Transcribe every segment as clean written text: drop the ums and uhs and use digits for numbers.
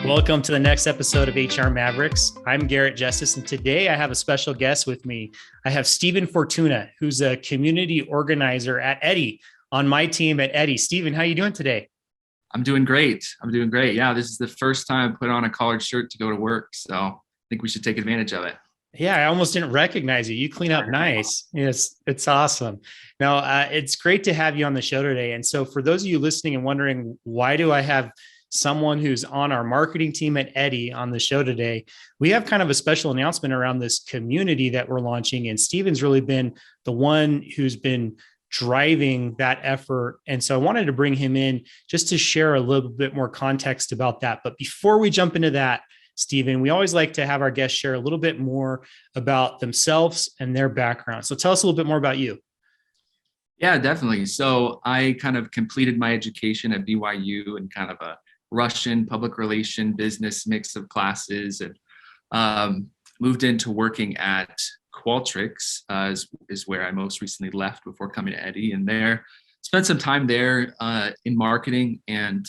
Welcome to the next episode of HR Mavericks. I'm Garrett Justice, and today I have a special guest with me. I have Stephen Fortuna, who's a community organizer at Eddy on my team at Eddy. Stephen, how are you doing today? I'm doing great. Yeah, this is the first time I put on a collared shirt to go to work, so I think we should take advantage of it. Yeah, I almost didn't recognize you. You clean up nice. Yes, it's awesome. Now, it's great to have you on the show today. And so for those of you listening and wondering, why do I have someone who's on our marketing team at Eddy on the show today, we have kind of a special announcement around this community that we're launching. And Stephen's really been the one who's been driving that effort. And so I wanted to bring him in just to share a little bit more context about that. But before we jump into that, Stephen, we always like to have our guests share a little bit more about themselves and their background. So tell us a little bit more about you. Yeah, definitely. So I kind of completed my education at BYU in kind of a Russian public relation business mix of classes, and moved into working at Qualtrics, is where I most recently left before coming to Eddy, and there spent some time there in marketing and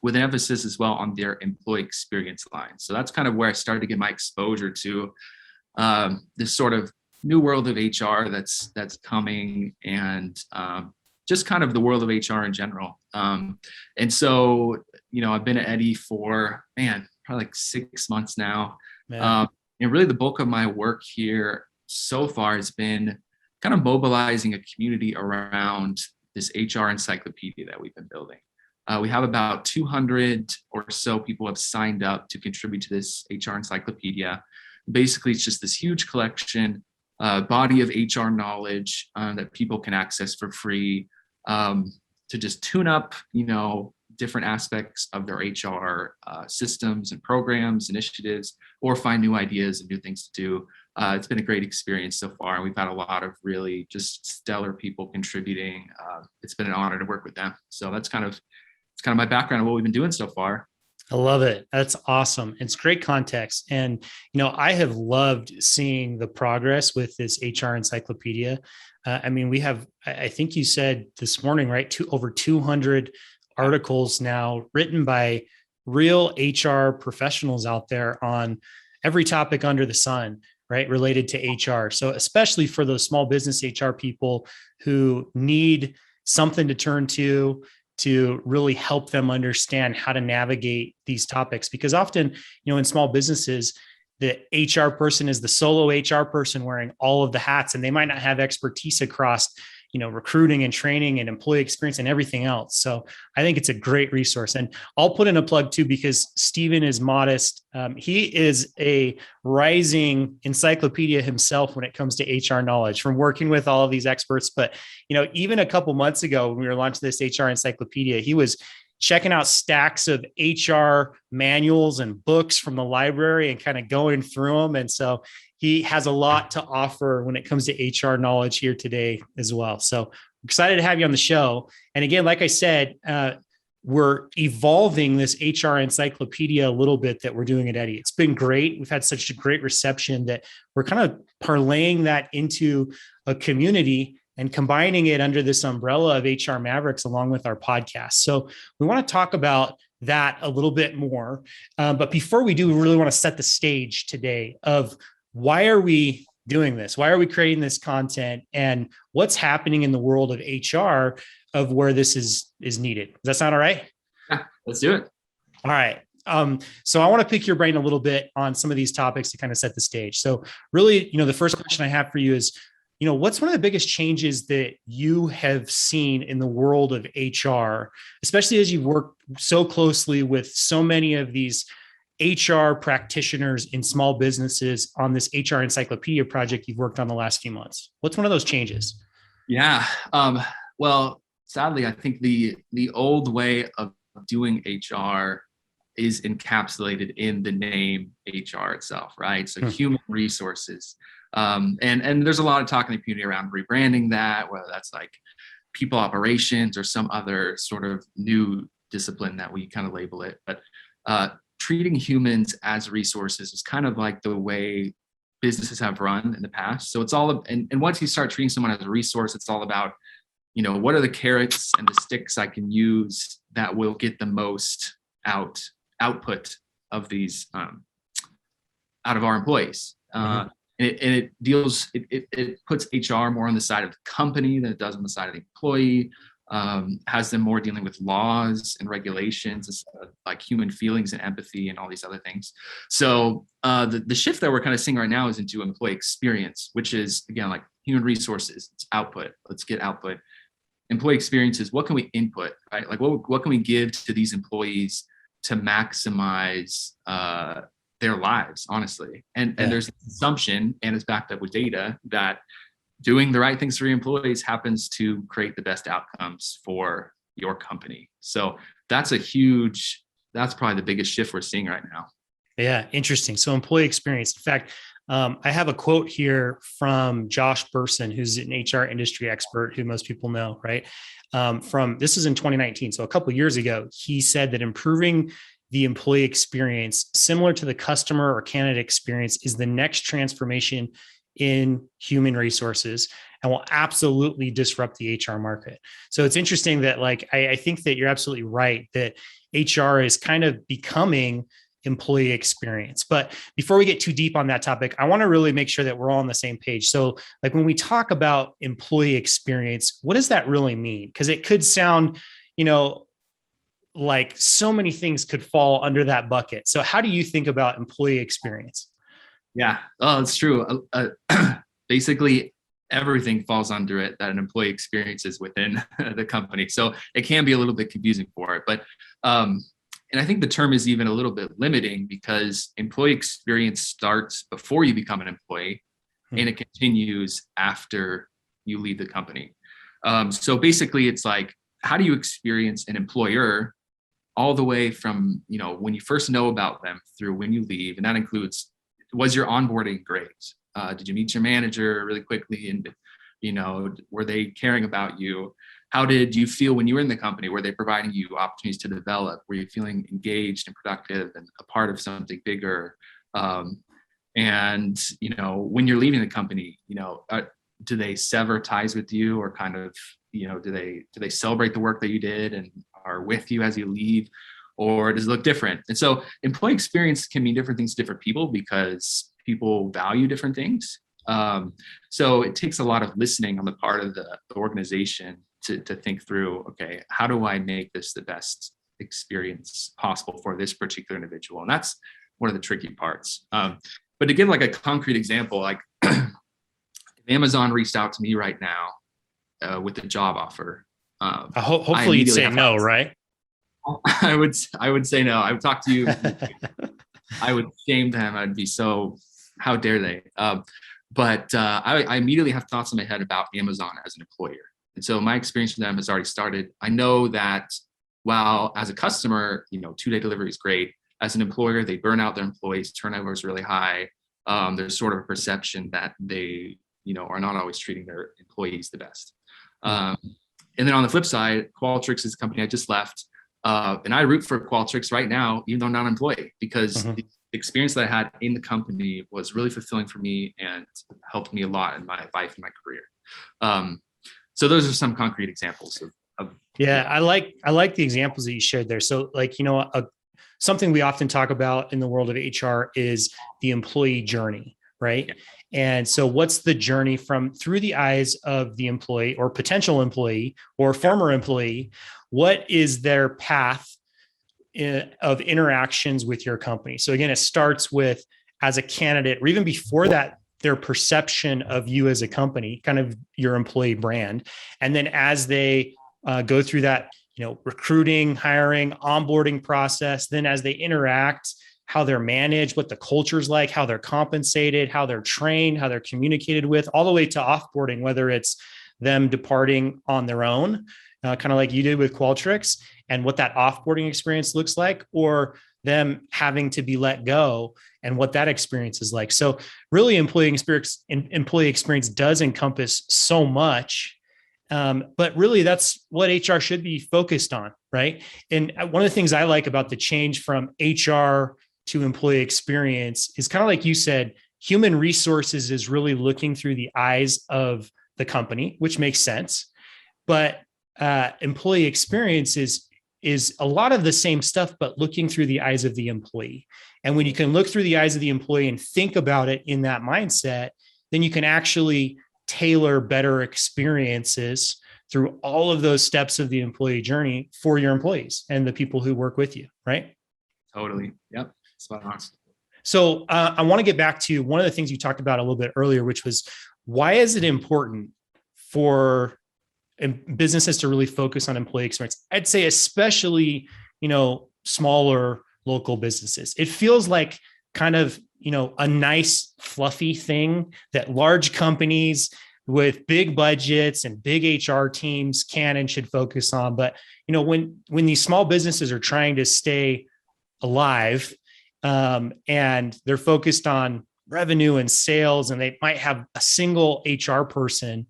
with an emphasis as well on their employee experience line. So that's kind of where I started to get my exposure to this sort of new world of HR that's coming, and just kind of the world of HR in general. And so, I've been at Eddy for, probably like 6 months now. And really the bulk of my work here so far has been kind of mobilizing a community around this HR encyclopedia that we've been building. We have about 200 or so people have signed up to contribute to this HR encyclopedia. Basically, it's just this huge collection, body of HR knowledge that people can access for free to just tune up, different aspects of their HR systems and programs, initiatives, or find new ideas and new things to do. It's been a great experience so far, and we've had a lot of really just stellar people contributing. It's been an honor to work with them. So it's kind of my background of what we've been doing so far. I love it. That's awesome. It's great context. And, I have loved seeing the progress with this HR encyclopedia. We have, I think you said this morning, right? Over 200 articles now written by real HR professionals out there on every topic under the sun, right? Related to HR. So especially for those small business HR people who need something to turn to really help them understand how to navigate these topics. Because often, in small businesses, the HR person is the solo HR person wearing all of the hats, and they might not have expertise across, recruiting and training and employee experience and everything else. So I think it's a great resource. And I'll put in a plug too, because Stephen is modest. He is a rising encyclopedia himself when it comes to HR knowledge from working with all of these experts. But, even a couple months ago, when we were launching this HR encyclopedia, he was checking out stacks of HR manuals and books from the library and kind of going through them. And so he has a lot to offer when it comes to HR knowledge here today as well. So I'm excited to have you on the show. And again, like I said, we're evolving this HR encyclopedia a little bit that we're doing at Eddy. It's been great. We've had such a great reception that we're kind of parlaying that into a community and combining it under this umbrella of HR Mavericks along with our podcast. So we want to talk about that a little bit more. But before we do, we really want to set the stage today of why are we doing this? Why are we creating this content, and what's happening in the world of HR of where this is needed? Does that sound all right? Yeah, let's do it. All right. So I want to pick your brain a little bit on some of these topics to kind of set the stage. So really, the first question I have for you is, what's one of the biggest changes that you have seen in the world of HR, especially as you've worked so closely with so many of these HR practitioners in small businesses on this HR encyclopedia project you've worked on the last few months? What's one of those changes? Yeah. Well, sadly, I think the old way of doing HR is encapsulated in the name HR itself, right? So human resources. And there's a lot of talk in the community around rebranding that, whether that's like people operations or some other sort of new discipline that we kind of label it. But treating humans as resources is kind of like the way businesses have run in the past. So it's all, and once you start treating someone as a resource, it's all about, what are the carrots and the sticks I can use that will get the most out output of these out of our employees. Mm-hmm. It puts HR more on the side of the company than it does on the side of the employee. Has them more dealing with laws and regulations, like human feelings and empathy and all these other things. So the shift that we're kind of seeing right now is into employee experience, which is, again, like human resources, it's output. Let's get output. Employee experiences, what can we input, right? Like what can we give to these employees to maximize their lives, honestly? And there's an assumption, and it's backed up with data, that doing the right things for your employees happens to create the best outcomes for your company. So that's probably the biggest shift we're seeing right now. Yeah, interesting. So employee experience. In fact, I have a quote here from Josh Burson, who's an HR industry expert who most people know, right? This is in 2019. So a couple of years ago, he said that improving the employee experience, similar to the customer or candidate experience, is the next transformation in human resources and will absolutely disrupt the HR market. So it's interesting that, like, I think that you're absolutely right that HR is kind of becoming employee experience. But before we get too deep on that topic, I want to really make sure that we're all on the same page. So, like, when we talk about employee experience, what does that really mean? Because it could sound, like so many things could fall under that bucket. So how do you think about employee experience? Yeah, it's true. Basically, everything falls under it that an employee experiences within the company. So it can be a little bit confusing for it. But, and I think the term is even a little bit limiting, because employee experience starts before you become an employee, and it continues after you leave the company. So basically, it's like, how do you experience an employer all the way from, when you first know about them through when you leave? And that includes, was your onboarding great? Did you meet your manager really quickly? And, were they caring about you? How did you feel when you were in the company? Were they providing you opportunities to develop? Were you feeling engaged and productive and a part of something bigger? And, when you're leaving the company, do they sever ties with you, or kind of, do they celebrate the work that you did and are with you as you leave? Or does it look different? And so employee experience can mean different things to different people, because people value different things. So it takes a lot of listening on the part of the organization to think through, okay, how do I make this the best experience possible for this particular individual? And that's one of the tricky parts. But to give like a concrete example, like if Amazon reached out to me right now with a job offer, hopefully you'd say no, right? I would say no. I would talk to you. I would shame them. I'd be so, how dare they? But I immediately have thoughts in my head about Amazon as an employer. And so my experience with them has already started. I know that while as a customer, 2-day delivery is great, as an employer, they burn out their employees, turnover is really high. There's sort of a perception that they, are not always treating their employees the best. And then on the flip side, Qualtrics is a company I just left. And I root for Qualtrics right now, even though I'm not an employee, because the experience that I had in the company was really fulfilling for me and helped me a lot in my life and my career. So those are some concrete examples of yeah, I like the examples that you shared there. So, like, something we often talk about in the world of HR is the employee journey, right? Yeah. And so what's the journey through the eyes of the employee or potential employee or former employee? What is their path of interactions with your company? So again, it starts with, as a candidate, or even before that, their perception of you as a company, kind of your employee brand. And then as they go through that, recruiting, hiring, onboarding process, then as they interact, how they're managed, what the culture's like, how they're compensated, how they're trained, how they're communicated with, all the way to offboarding, whether it's them departing on their own, kind of like you did with Qualtrics, and what that offboarding experience looks like, or them having to be let go and what that experience is like. So really employee experience does encompass so much. But really that's what HR should be focused on, right? And one of the things I like about the change from HR to employee experience is kind of like you said, human resources is really looking through the eyes of the company, which makes sense. But employee experience is is a lot of the same stuff, but looking through the eyes of the employee. And when you can look through the eyes of the employee and think about it in that mindset, then you can actually tailor better experiences through all of those steps of the employee journey for your employees and the people who work with you, right? Totally. Yep. Spot on. So I want to get back to one of the things you talked about a little bit earlier, which was, why is it important for businesses to really focus on employee experience? I'd say especially, smaller local businesses. It feels like kind of, a nice fluffy thing that large companies with big budgets and big HR teams can and should focus on. But, when these small businesses are trying to stay alive, and they're focused on revenue and sales, and they might have a single HR person,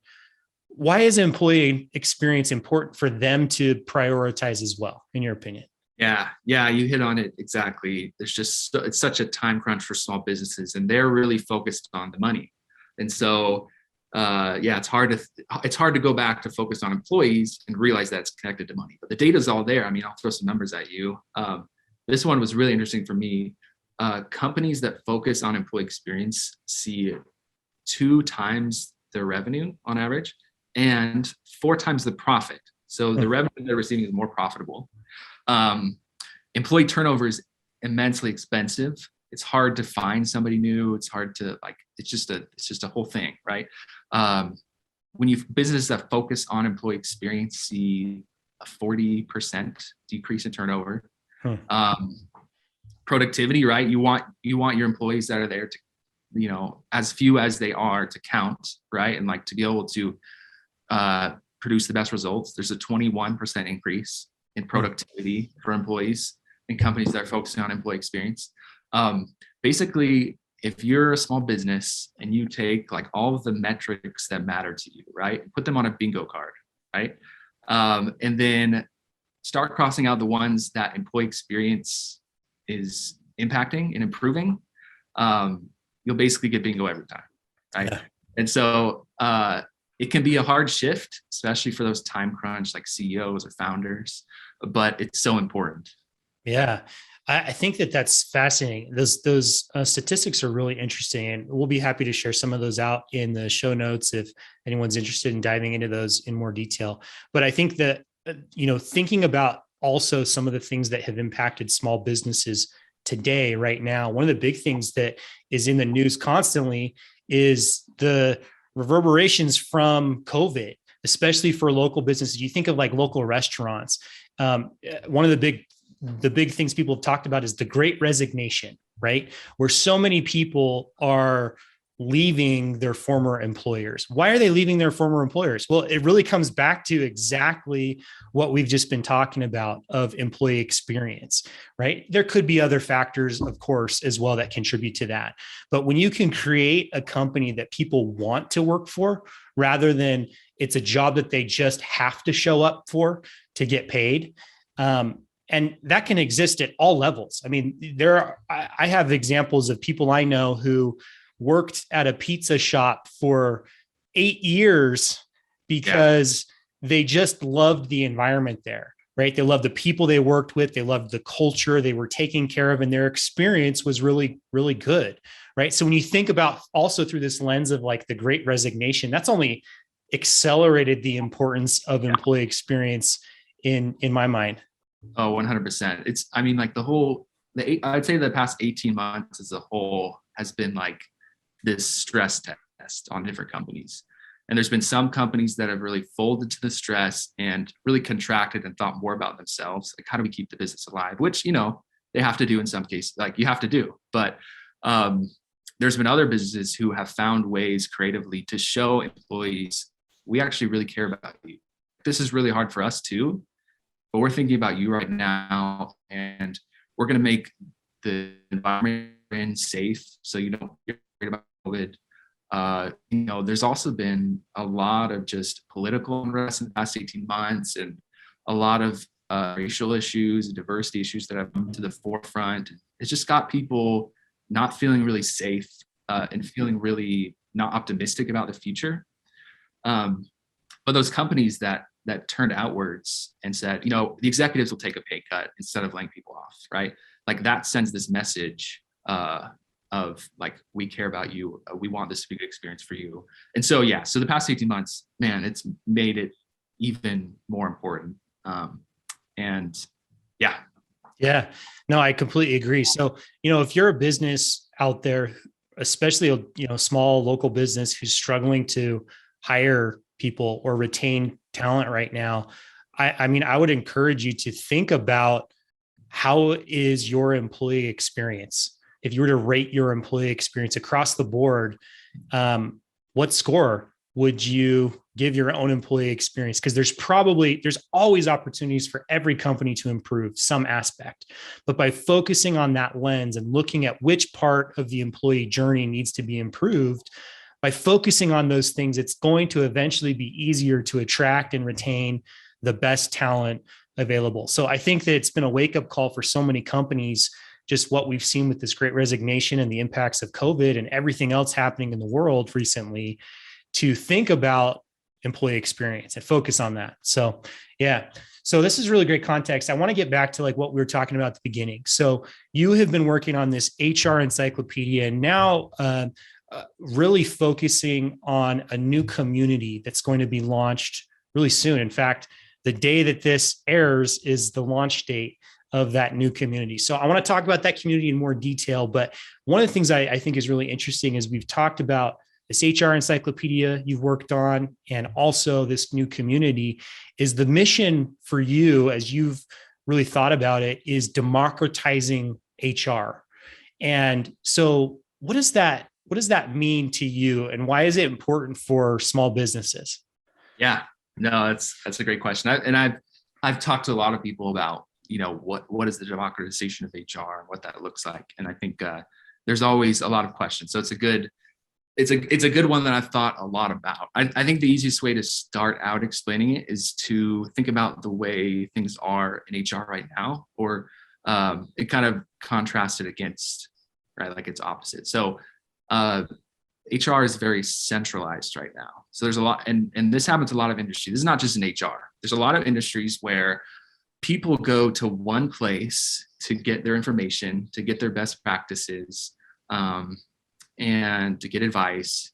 why is employee experience important for them to prioritize as well, in your opinion? Yeah, you hit on it exactly. It's such a time crunch for small businesses, and they're really focused on the money. And so, it's hard to go back to focus on employees and realize that it's connected to money. But the data's all there. I mean, I'll throw some numbers at you. This one was really interesting for me. Companies that focus on employee experience see 2 times their revenue on average and 4 times the profit. So the revenue they're receiving is more profitable. Employee turnover is immensely expensive. It's hard to find somebody new. It's hard to it's just a whole thing, right? When businesses that focus on employee experience see a 40% decrease in turnover. Productivity, right? You want your employees that are there to, as few as they are, to count, right? And to be able to produce the best results. There's a 21% increase in productivity for employees in companies that are focusing on employee experience. Basically, if you're a small business and you take all of the metrics that matter to you, right, put them on a bingo card, right, and then start crossing out the ones that employee experience is impacting and improving, you'll basically get bingo every time, right? Yeah. And so it can be a hard shift, especially for those time crunch CEOs or founders, but it's so important. Yeah, I think that's fascinating. Those statistics are really interesting, and we'll be happy to share some of those out in the show notes if anyone's interested in diving into those in more detail. But I think that thinking about also some of the things that have impacted small businesses today, right now, one of the big things that is in the news constantly is the reverberations from COVID, especially for local businesses. You think of local restaurants. One of the big things people have talked about is the Great Resignation, right? Where so many people are leaving their former employers. Why are they leaving their former employers? Well, it really comes back to exactly what we've just been talking about of employee experience, right? There could be other factors, of course, as well that contribute to that. But when you can create a company that people want to work for, rather than it's a job that they just have to show up for to get paid, and that can exist at all levels. I mean, I have examples of people I know who worked at a pizza shop for 8 years because they just loved the environment there, right? They loved the people they worked with. They loved the culture they were taking care of, and their experience was really, really good, right? So when you think about also through this lens of the Great Resignation, that's only accelerated the importance of employee experience in my mind. Oh, 100%. It's, I mean, I'd say the past 18 months as a whole has been this stress test on different companies. And there's been some companies that have really folded to the stress and really contracted and thought more about themselves. How do we keep the business alive? Which, they have to do in some cases, you have to do. But there's been other businesses who have found ways creatively to show employees, we actually really care about you. This is really hard for us too, but we're thinking about you right now, and we're going to make the environment safe so you don't get worried about COVID. There's also been a lot of just political unrest in the past 18 months, and a lot of racial issues and diversity issues that have come to the forefront. It's just got people not feeling really safe and feeling really not optimistic about the future. But those companies that that turned outwards and said, the executives will take a pay cut instead of laying people off, right? Like that sends this message of like, we care about you. We want this to be a good experience for you. And so, so the past 18 months, man, it's made it even more important. And yeah. Yeah, no, I completely agree. So, if you're a business out there, especially small local business who's struggling to hire people or retain talent right now, I mean, I would encourage you to think about how is your employee experience. If you were to rate your employee experience across the board, what score would you give your own employee experience? Because there's always opportunities for every company to improve some aspect. But by focusing on that lens and looking at which part of the employee journey needs to be improved, by focusing on those things, it's going to eventually be easier to attract and retain the best talent available. So I think that it's been a wake-up call for so many companies, just what we've seen with this great resignation and the impacts of COVID and everything else happening in the world recently, to think about employee experience and focus on that. So, yeah. So this is really great context. I want to get back to like what we were talking about at the beginning. So you have been working on this HR encyclopedia and now really focusing on a new community that's going to be launched really soon. In fact, the day that this airs is the launch date of that new community. So I want to talk about that community in more detail. But one of the things I think is really interesting is we've talked about this HR encyclopedia you've worked on, and also this new community. Is the mission for you, as you've really thought about it, is democratizing HR. And so what does that mean to you, and why is it important for small businesses? Yeah, no, that's a great question. I've talked to a lot of people about, what is the democratization of HR and what that looks like. And I think there's always a lot of questions. So it's a good one that I've thought a lot about. I think the easiest way to start out explaining it is to think about the way things are in HR right now, or it kind of contrasted against, right? Like it's opposite. So HR is very centralized right now. So there's a lot, and this happens in a lot of industries. This is not just in HR. There's a lot of industries where people go to one place to get their information, to get their best practices, and to get advice,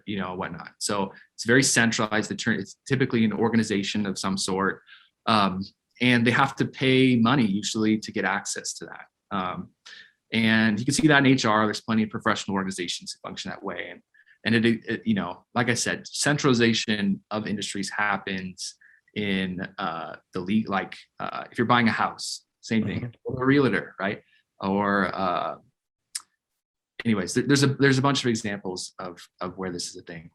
whatnot. So it's very centralized. It's typically an organization of some sort. And they have to pay money usually to get access to that. And you can see that in HR. There's plenty of professional organizations that function that way. And it like I said, centralization of industries happens in the league. Like if you're buying a house, same thing, or a realtor, right? Or anyways, there's a bunch of examples of where this is a thing.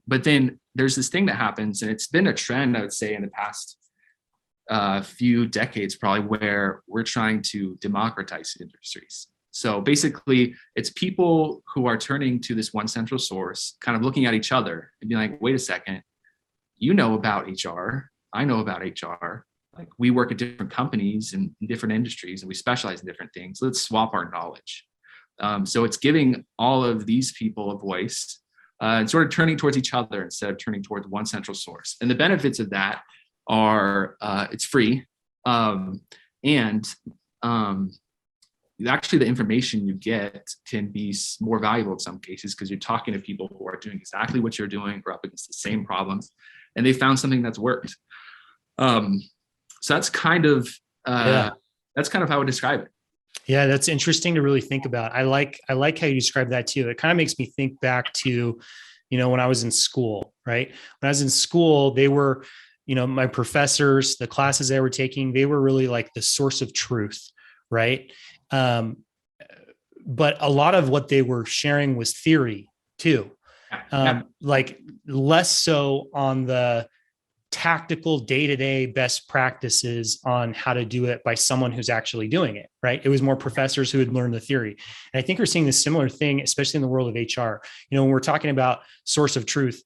But then there's this thing that happens, and it's been a trend, I would say, in the past few decades, probably, where we're trying to democratize industries. So basically, it's people who are turning to this one central source, kind of looking at each other and being like, wait a second, you know about HR, I know about HR. Like, we work at different companies and in different industries, and we specialize in different things. Let's swap our knowledge. So it's giving all of these people a voice and sort of turning towards each other instead of turning towards one central source. And the benefits of that are it's free, and actually the information you get can be more valuable in some cases, because you're talking to people who are doing exactly what you're doing, or up against the same problems, and they found something that's worked. So that's kind of how I would describe it. Yeah, that's interesting to really think about. I like how you describe that too. It kind of makes me think back to, when I was in school, right? When I was in school, they were, my professors, the classes they were taking, they were really like the source of truth, right? But a lot of what they were sharing was theory too. Like less so on the tactical day-to-day best practices on how to do it by someone who's actually doing it, right? It was more professors who had learned the theory. And I think we're seeing this similar thing, especially in the world of HR. When we're talking about source of truth,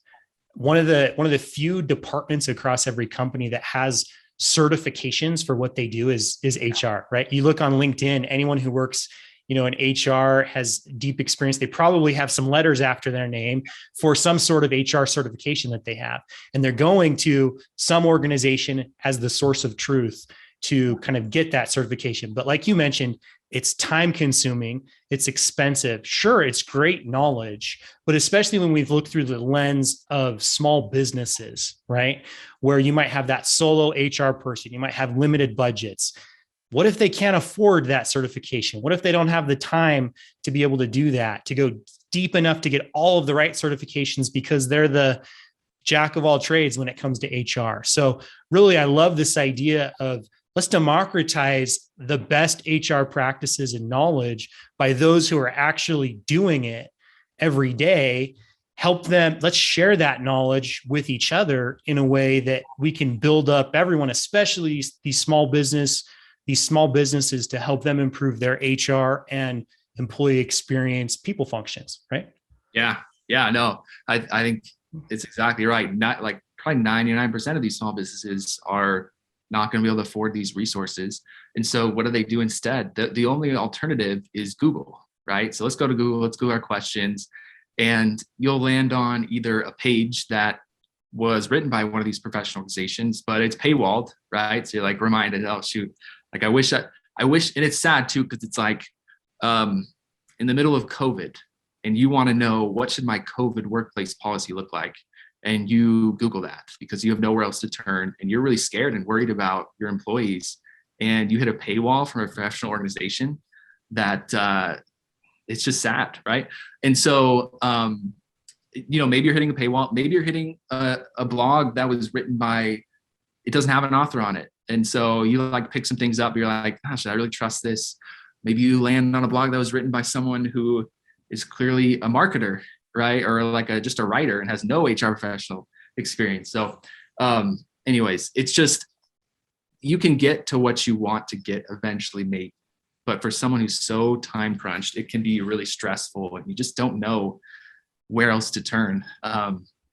one of the few departments across every company that has certifications for what they do is HR, right? You look on LinkedIn, anyone who works in HR has deep experience. They probably have some letters after their name for some sort of HR certification that they have. And they're going to some organization as the source of truth to kind of get that certification. But like you mentioned, it's time consuming, it's expensive. Sure, it's great knowledge, but especially when we've looked through the lens of small businesses, right? Where you might have that solo HR person, you might have limited budgets. What if they can't afford that certification? What if they don't have the time to be able to do that, to go deep enough to get all of the right certifications because they're the jack of all trades when it comes to HR? So really, I love this idea of let's democratize the best HR practices and knowledge by those who are actually doing it every day. Help them. Let's share that knowledge with each other in a way that we can build up everyone, especially these small businesses, to help them improve their HR and employee experience, people functions, right? Yeah. No, I think it's exactly right. Not like probably 99% of these small businesses are not going to be able to afford these resources. And so what do they do instead? The only alternative is Google, right? So let's go to Google, let's Google our questions, and you'll land on either a page that was written by one of these professional organizations, but it's paywalled, right? So you're like reminded, oh shoot, like I wish, and it's sad too, because it's like in the middle of COVID and you want to know what should my COVID workplace policy look like? And you Google that because you have nowhere else to turn and you're really scared and worried about your employees, and you hit a paywall from a professional organization that it's just sad, right? And so, maybe you're hitting a paywall, maybe you're hitting a blog that was written by, it doesn't have an author on it. And so you like pick some things up, you're like, gosh, should I really trust this? Maybe you land on a blog that was written by someone who is clearly a marketer, right? Or like just a writer and has no HR professional experience. So anyways, it's just, you can get to what you want to get eventually, mate. But for someone who's so time crunched, it can be really stressful and you just don't know where else to turn.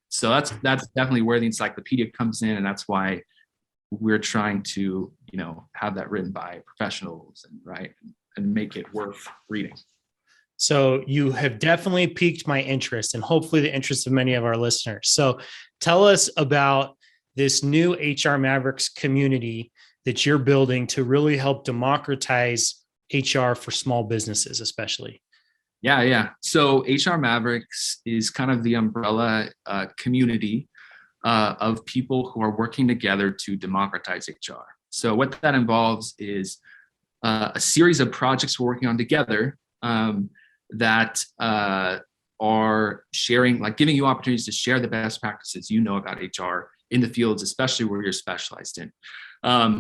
So that's definitely where the encyclopedia comes in. And that's why we're trying to, have that written by professionals and make it worth reading. So you have definitely piqued my interest and hopefully the interest of many of our listeners. So tell us about this new HR Mavericks community that you're building to really help democratize HR for small businesses, especially. Yeah. So HR Mavericks is kind of the umbrella community of people who are working together to democratize HR. So what that involves is a series of projects we're working on together that are sharing, like giving you opportunities to share the best practices about HR in the fields, especially where you're specialized in.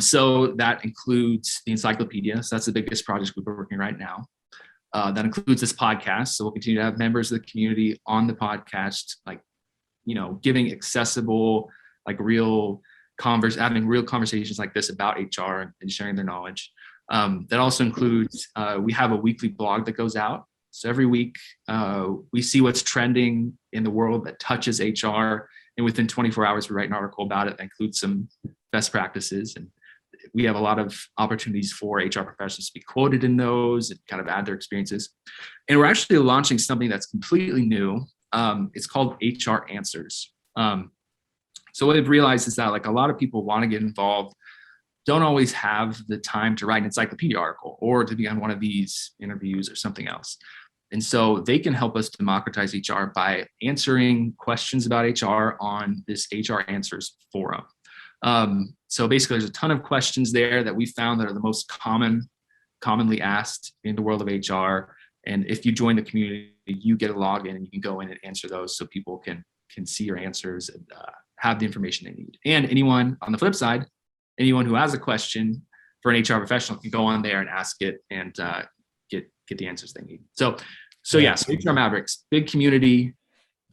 So that includes the encyclopedia. So that's the biggest project we're working right now. That includes this podcast. So we'll continue to have members of the community on the podcast, giving accessible, having real conversations like this about HR and sharing their knowledge. That also includes, we have a weekly blog that goes out. So every week we see what's trending in the world that touches HR. And within 24 hours, we write an article about it that includes some best practices. And we have a lot of opportunities for HR professionals to be quoted in those and kind of add their experiences. And we're actually launching something that's completely new. It's called HR Answers. So what I've realized is that a lot of people want to get involved, don't always have the time to write an encyclopedia article or to be on one of these interviews or something else. And so they can help us democratize HR by answering questions about HR on this HR Answers forum. So basically there's a ton of questions there that we found that are the most commonly asked in the world of HR. And if you join the community, you get a login and you can go in and answer those so people can see your answers and have the information they need. And anyone on the flip side, anyone who has a question for an HR professional can go on there and ask it and get the answers they need. So HR Mavericks, big community,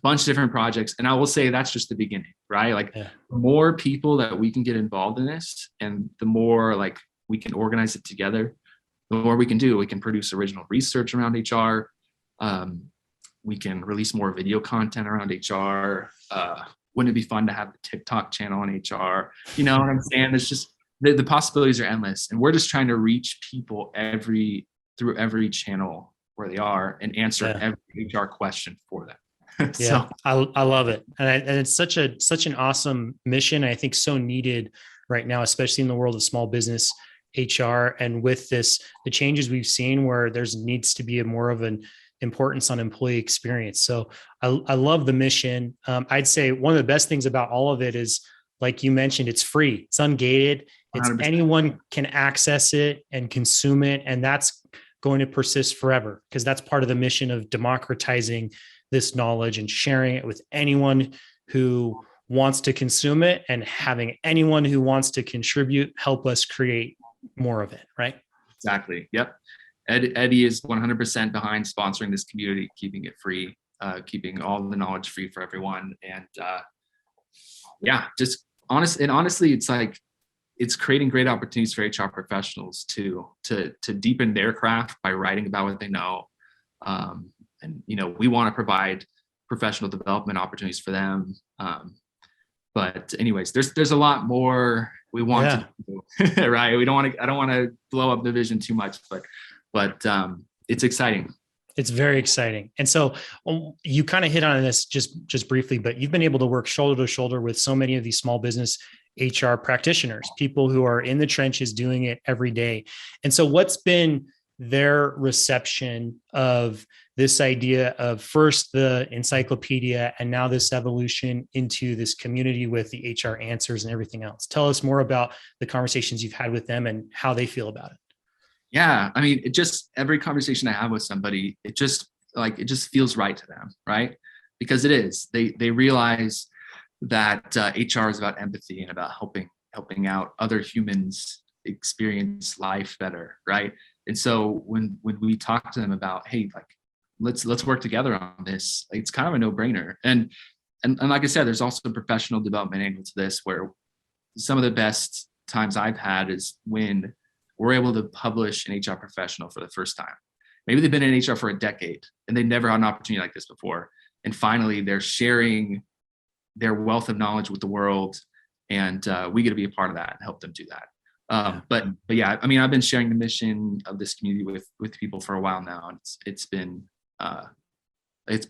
bunch of different projects. And I will say that's just the beginning, right? The more people that we can get involved in this and the more we can organize it together, the more we can do. We can produce original research around HR. We can release more video content around HR. Wouldn't it be fun to have a TikTok channel on HR? You know what I'm saying? It's just the possibilities are endless. And we're just trying to reach people every through every channel where they are and answer every HR question for them. Yeah, I love it, and it's such an awesome mission. I think so needed right now, especially in the world of small business HR, and with the changes we've seen where there's needs to be a more of an importance on employee experience. So I love the mission. I'd say one of the best things about all of it is, like you mentioned, it's free, it's ungated, it's 100%. anyone can access it and consume it, and that's going to persist forever because that's part of the mission of democratizing this knowledge and sharing it with anyone who wants to consume it, and having anyone who wants to contribute help us create more of it, right? Exactly. Yep. Eddy is 100% behind sponsoring this community, keeping it free, keeping all the knowledge free for everyone. And just honestly, it's like, it's creating great opportunities for HR professionals to deepen their craft by writing about what they know. And we want to provide professional development opportunities for them. But anyways, there's a lot more we want to do, right? I don't want to blow up the vision too much, but it's exciting. It's very exciting. And so you kind of hit on this just briefly, but you've been able to work shoulder to shoulder with so many of these small business HR practitioners, people who are in the trenches doing it every day. And so what's been their reception of this idea of first the encyclopedia and now this evolution into this community with the HR answers and everything else? Tell us more about the conversations you've had with them and how they feel about it. Yeah, I mean, every conversation I have with somebody, it just feels right to them, right? Because it is. They realize that HR is about empathy and about helping out other humans experience life better, right? And so when we talk to them about, hey, like let's work together on this, it's kind of a no-brainer. And like I said, there's also a professional development angle to this, where some of the best times I've had is when we're able to publish an HR professional for the first time. Maybe they've been in HR for a decade and they never had an opportunity like this before. And finally, they're sharing their wealth of knowledge with the world, and we get to be a part of that and help them do that. But yeah, I mean, I've been sharing the mission of this community with people for a while now, and it's been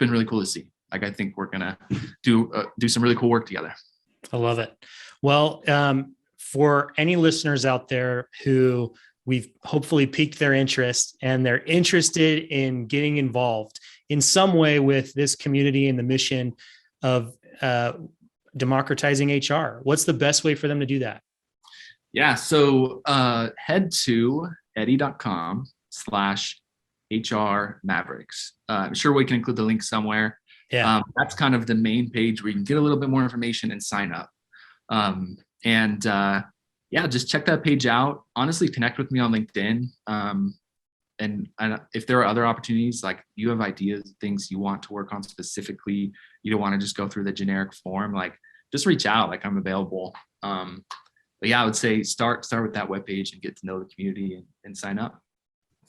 really cool to see. Like, I think we're gonna do some really cool work together. I love it. Well, for any listeners out there who we've hopefully piqued their interest and they're interested in getting involved in some way with this community and the mission of democratizing HR, what's the best way for them to do that? Yeah, so head to eddy.com/HR Mavericks. I'm sure we can include the link somewhere. Yeah, that's kind of the main page where you can get a little bit more information and sign up. Just check that page out. Honestly, connect with me on LinkedIn. And if there are other opportunities, like you have ideas, things you want to work on specifically, you don't want to just go through the generic form, like just reach out, like I'm available. But yeah, I would say start with that webpage and get to know the community and sign up.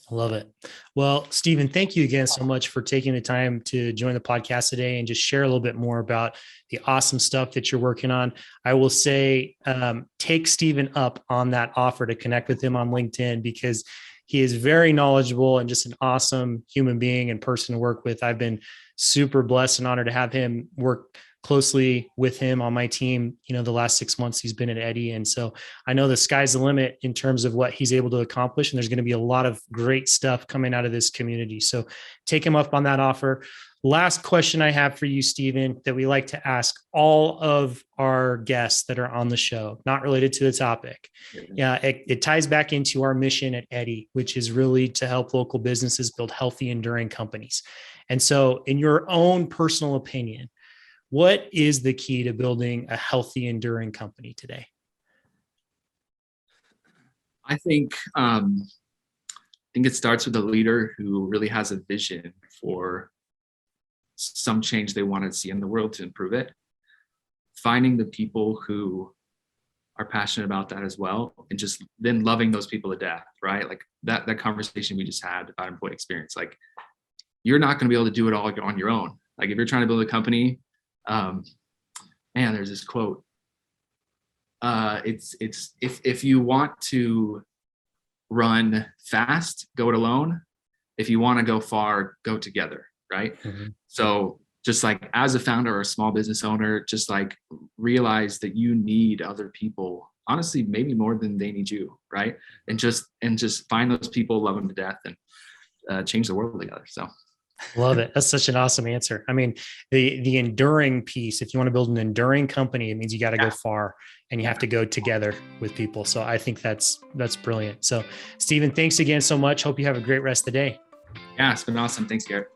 I love it. Well, Stephen, thank you again so much for taking the time to join the podcast today and just share a little bit more about the awesome stuff that you're working on. I will say, take Stephen up on that offer to connect with him on LinkedIn, because he is very knowledgeable and just an awesome human being and person to work with. I've been super blessed and honored to have him work closely with him on my team, the last 6 months he's been at Eddy. And so I know the sky's the limit in terms of what he's able to accomplish. And there's going to be a lot of great stuff coming out of this community. So take him up on that offer. Last question I have for you, Stephen, that we like to ask all of our guests that are on the show, not related to the topic. Yeah, it ties back into our mission at Eddy, which is really to help local businesses build healthy, enduring companies. And so in your own personal opinion, what is the key to building a healthy, enduring company today? I think it starts with a leader who really has a vision for some change they want to see in the world to improve it. Finding the people who are passionate about that as well, and just then loving those people to death, right? Like that conversation we just had about employee experience. Like, you're not going to be able to do it all on your own. Like, if you're trying to build a company, there's this quote. It's if you want to run fast, go it alone. if you want to go far, go together, right? Mhm. So just like as a founder or a small business owner, just like realize that you need other people, honestly, maybe more than they need you, right? And just find those people, love them to death, and change the world together. So Love it. That's such an awesome answer. I mean, the enduring piece, if you want to build an enduring company, it means you got to go yeah, far and you yeah, have to go together with people. So I think that's brilliant. So Stephen, thanks again so much. Hope you have a great rest of the day. yeah, it's been awesome. Thanks, Garrett.